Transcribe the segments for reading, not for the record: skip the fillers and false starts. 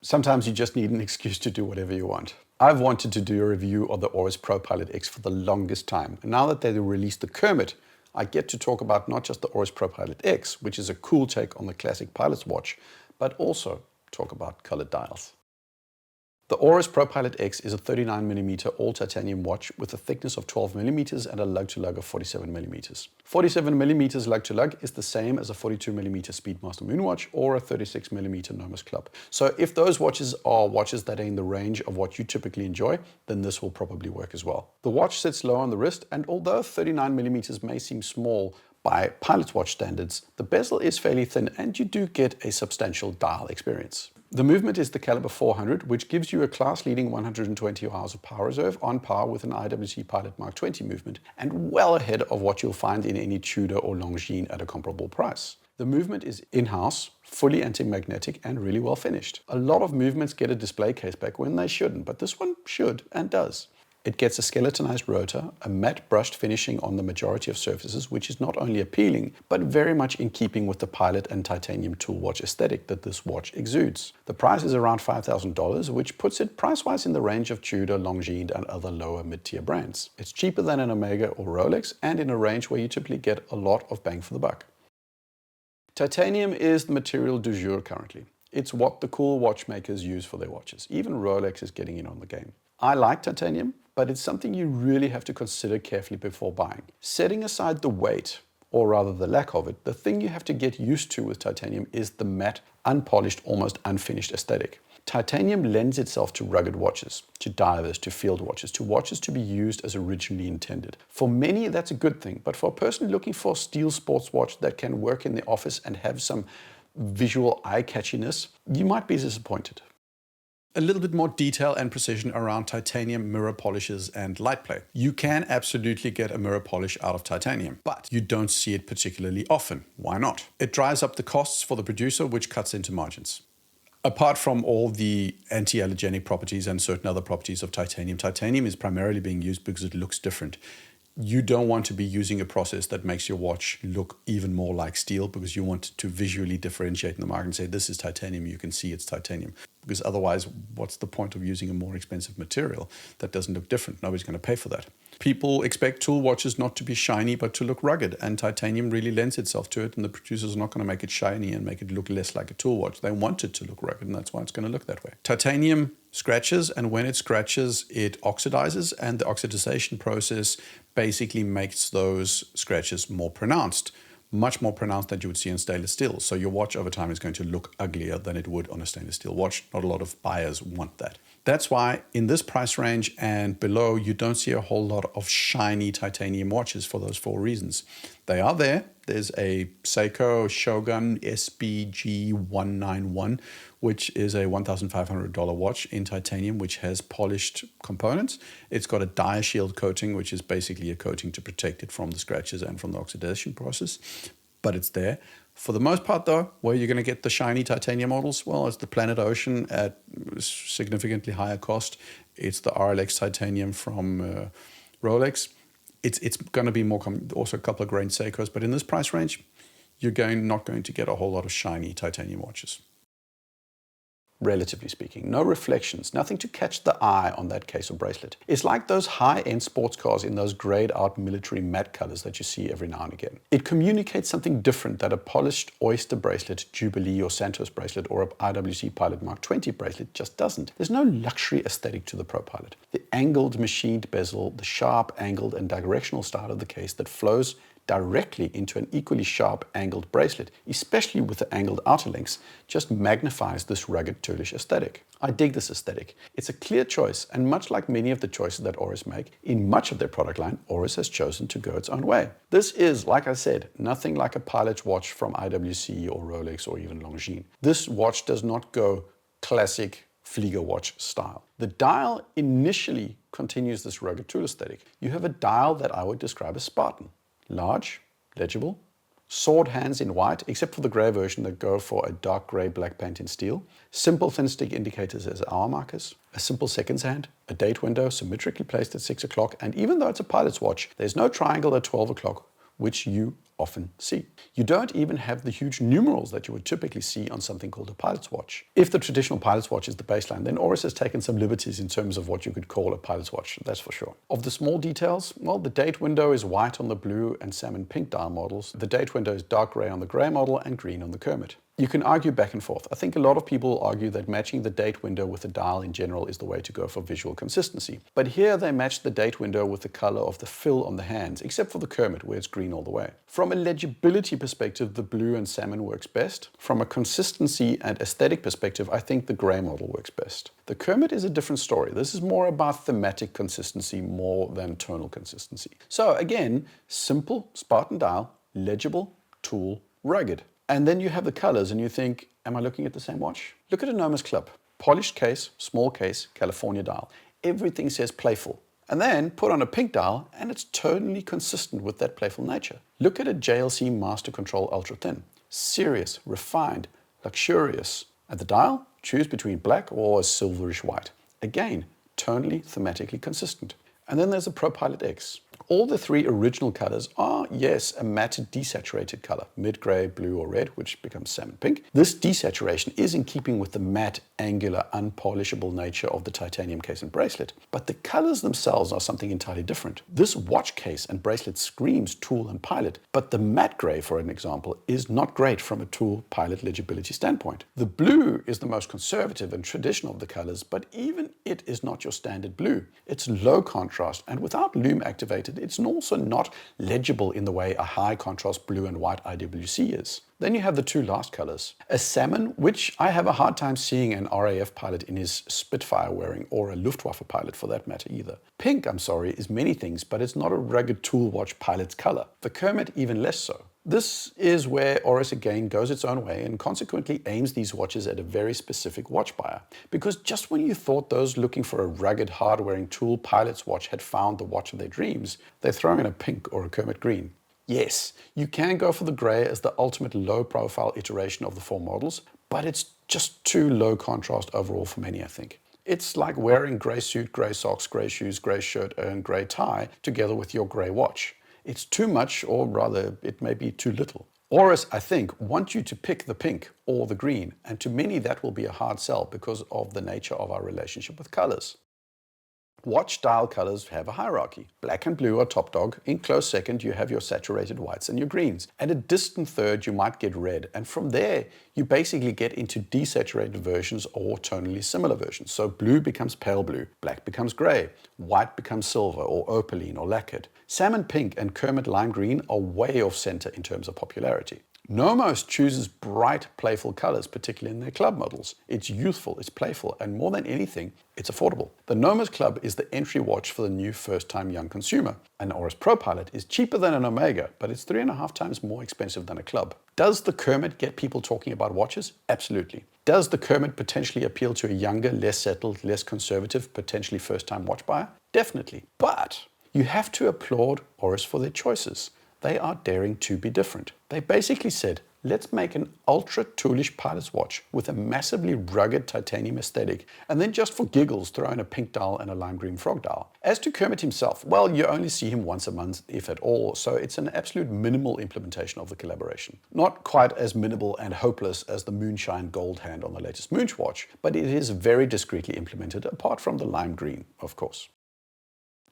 Sometimes you just need an excuse to do whatever you want. I've wanted to do a review of the Oris Propilot X for the longest time. And now that they released the Kermit, I get to talk about not just the Oris Propilot X, which is a cool take on the classic pilot's watch, but also talk about colored dials. The Oris Propilot X is a 39mm all titanium watch with a thickness of 12mm and a lug-to-lug of 47mm. 47mm lug-to-lug is the same as a 42mm Speedmaster Moonwatch or a 36mm Nomos Club. So if those watches are watches that are in the range of what you typically enjoy, then this will probably work as well. The watch sits low on the wrist, and although 39mm may seem small by pilot's watch standards, the bezel is fairly thin and you do get a substantial dial experience. The movement is the caliber 400, which gives you a class-leading 120 hours of power reserve on par with an IWC Pilot Mark 20 movement, and well ahead of what you'll find in any Tudor or Longines at a comparable price. The movement is in-house, fully anti-magnetic, and really well finished. A lot of movements get a display case back when they shouldn't, but this one should and does. It gets a skeletonized rotor, a matte brushed finishing on the majority of surfaces, which is not only appealing, but very much in keeping with the Pilot and titanium tool watch aesthetic that this watch exudes. The price is around $5,000, which puts it price-wise in the range of Tudor, Longines, and other lower mid-tier brands. It's cheaper than an Omega or Rolex, and in a range where you typically get a lot of bang for the buck. Titanium is the material du jour currently. It's what the cool watchmakers use for their watches. Even Rolex is getting in on the game. I like titanium, but it's something you really have to consider carefully before buying. Setting aside the weight, or rather the lack of it, the thing you have to get used to with titanium is the matte, unpolished, almost unfinished aesthetic. Titanium lends itself to rugged watches, to divers, to field watches, to watches to be used as originally intended. For many, that's a good thing, but for a person looking for a steel sports watch that can work in the office and have some visual eye-catchiness, you might be disappointed. A little bit more detail and precision around titanium mirror polishes and light play. You can absolutely get a mirror polish out of titanium, but you don't see it particularly often. Why not? It drives up the costs for the producer, which cuts into margins. Apart from all the anti-allergenic properties and certain other properties of titanium, titanium is primarily being used because it looks different. You don't want to be using a process that makes your watch look even more like steel, because you want to visually differentiate in the market and say, this is titanium, you can see it's titanium. Because otherwise, what's the point of using a more expensive material that doesn't look different? Nobody's going to pay for that. People expect tool watches not to be shiny, but to look rugged, and titanium really lends itself to it, and the producers are not going to make it shiny and make it look less like a tool watch. They want it to look rugged, and that's why it's going to look that way. Titanium scratches, and when it scratches, it oxidizes, and the oxidization process basically makes those scratches more pronounced. Much more pronounced than you would see on stainless steel. So your watch over time is going to look uglier than it would on a stainless steel watch. Not a lot of buyers want that. That's why in this price range and below, you don't see a whole lot of shiny titanium watches for those 4 reasons. They are there. There's a Seiko Shogun SBG 191, which is a $1,500 watch in titanium, which has polished components. It's got a dye shield coating, which is basically a coating to protect it from the scratches and from the oxidation process, but it's there. For the most part, though, where you're going to get the shiny titanium models, well, it's the Planet Ocean at significantly higher cost. It's the RLX titanium from Rolex. It's going to be more also a couple of grain Seikos, but in this price range, you're not going to get a whole lot of shiny titanium watches. Relatively speaking, no reflections, nothing to catch the eye on that case or bracelet. It's like those high-end sports cars in those grayed out military matte colors that you see every now and again. It communicates something different that a polished Oyster bracelet, Jubilee or Santos bracelet, or a IWC Pilot Mark 20 bracelet just doesn't. There's no luxury aesthetic to the Propilot. The angled machined bezel, the sharp angled and directional style of the case that flows directly into an equally sharp angled bracelet, especially with the angled outer links, just magnifies this rugged toolish aesthetic. I dig this aesthetic. It's a clear choice, and much like many of the choices that Oris make, in much of their product line, Oris has chosen to go its own way. This is, like I said, nothing like a pilot's watch from IWC or Rolex or even Longines. This watch does not go classic Flieger watch style. The dial initially continues this rugged tool aesthetic. You have a dial that I would describe as Spartan. Large, legible, sword hands in white, except for the grey version that go for a dark grey black paint in steel, simple thin stick indicators as hour markers, a simple seconds hand, a date window symmetrically placed at 6 o'clock, and even though it's a pilot's watch, there's no triangle at 12 o'clock which you often see. You don't even have the huge numerals that you would typically see on something called a pilot's watch. If the traditional pilot's watch is the baseline, then Oris has taken some liberties in terms of what you could call a pilot's watch, that's for sure. Of the small details, well, the date window is white on the blue and salmon pink dial models. The date window is dark gray on the gray model and green on the Kermit. You can argue back and forth. I think a lot of people argue that matching the date window with the dial in general is the way to go for visual consistency. But here they match the date window with the color of the fill on the hands, except for the Kermit where it's green all the way. From a legibility perspective, the blue and salmon works best. From a consistency and aesthetic perspective, I think the gray model works best. The Kermit is a different story. This is more about thematic consistency more than tonal consistency. So again, simple, Spartan dial, legible, tool, rugged. And then you have the colors and you think, am I looking at the same watch? Look at a Noma's Club. Polished case, small case, California dial. Everything says playful. And then put on a pink dial and it's totally consistent with that playful nature. Look at a JLC Master Control Ultra Thin. Serious, refined, luxurious. At the dial, choose between black or a silverish white. Again, tonally, thematically consistent. And then there's a Propilot X. All the three original colors are, yes, a matte desaturated color, mid-gray, blue or red, which becomes salmon pink. This desaturation is in keeping with the matte, angular, unpolishable nature of the titanium case and bracelet, but the colors themselves are something entirely different. This watch case and bracelet screams tool and pilot, but the matte gray, for an example, is not great from a tool pilot legibility standpoint. The blue is the most conservative and traditional of the colors, but even it is not your standard blue. It's low contrast, and without lume activated, it's also not legible in the way a high contrast blue and white IWC is. Then you have the two last colors. A salmon, which I have a hard time seeing an RAF pilot in his Spitfire wearing, or a Luftwaffe pilot for that matter either. Pink, I'm sorry, is many things, but it's not a rugged tool watch pilot's color. The Kermit even less so. This is where Oris again goes its own way and consequently aims these watches at a very specific watch buyer. Because just when you thought those looking for a rugged, hard-wearing tool pilot's watch had found the watch of their dreams, they throw in a pink or a Kermit green. Yes, you can go for the gray as the ultimate low-profile iteration of the four models, but it's just too low contrast overall for many, I think. It's like wearing gray suit, gray socks, gray shoes, gray shirt, and gray tie together with your gray watch. It's too much, or rather, it may be too little. Oris, I think, want you to pick the pink or the green, and to many that will be a hard sell because of the nature of our relationship with colors. Watch dial colors have a hierarchy. Black and blue are top dog. In close second, you have your saturated whites and your greens. At a distant third, you might get red. And from there, you basically get into desaturated versions or tonally similar versions. So blue becomes pale blue, black becomes gray, white becomes silver or opaline or lacquered. Salmon pink and Kermit lime green are way off center in terms of popularity. Nomos chooses bright, playful colors, particularly in their club models. It's youthful, it's playful, and more than anything, it's affordable. The Nomos Club is the entry watch for the new first-time young consumer. An Oris Propilot is cheaper than an Omega, but it's 3.5 times more expensive than a club. Does the Kermit get people talking about watches? Absolutely. Does the Kermit potentially appeal to a younger, less settled, less conservative, potentially first-time watch buyer? Definitely. But you have to applaud Oris for their choices. They are daring to be different. They basically said, let's make an ultra toolish pilot's watch with a massively rugged titanium aesthetic, and then just for giggles throw in a pink dial and a lime green frog dial. As to Kermit himself, well, you only see him once a month, if at all, so it's an absolute minimal implementation of the collaboration. Not quite as minimal and hopeless as the moonshine gold hand on the latest Moonch watch, but it is very discreetly implemented, apart from the lime green, of course.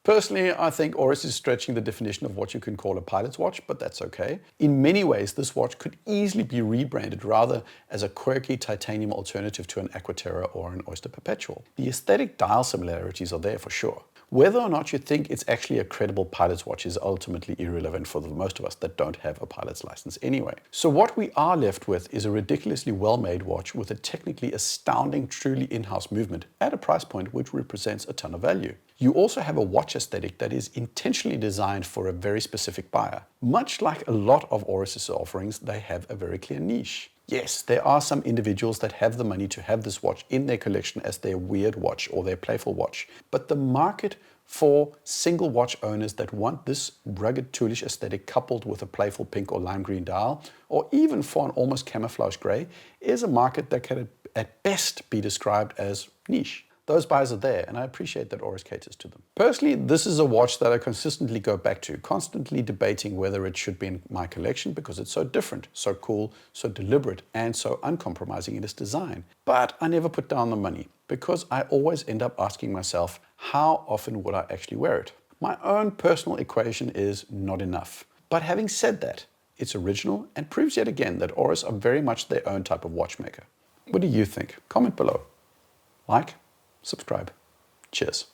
Personally, I think Oris is stretching the definition of what you can call a pilot's watch, but that's okay. In many ways, this watch could easily be rebranded rather as a quirky titanium alternative to an Aquaterra or an Oyster Perpetual. The aesthetic dial similarities are there for sure. Whether or not you think it's actually a credible pilot's watch is ultimately irrelevant for the most of us that don't have a pilot's license anyway. So what we are left with is a ridiculously well-made watch with a technically astounding, truly in-house movement at a price point which represents a ton of value. You also have a watch aesthetic that is intentionally designed for a very specific buyer. Much like a lot of Oris's offerings, they have a very clear niche. Yes, there are some individuals that have the money to have this watch in their collection as their weird watch or their playful watch. But the market for single watch owners that want this rugged toolish aesthetic coupled with a playful pink or lime green dial, or even for an almost camouflage gray, is a market that can at best be described as niche. Those buyers are there, and I appreciate that Oris caters to them. Personally, this is a watch that I consistently go back to, constantly debating whether it should be in my collection because it's so different, so cool, so deliberate, and so uncompromising in its design. But I never put down the money because I always end up asking myself, how often would I actually wear it? My own personal equation is not enough. But having said that, it's original and proves yet again that Oris are very much their own type of watchmaker. What do you think? Comment below. Like, subscribe. Cheers.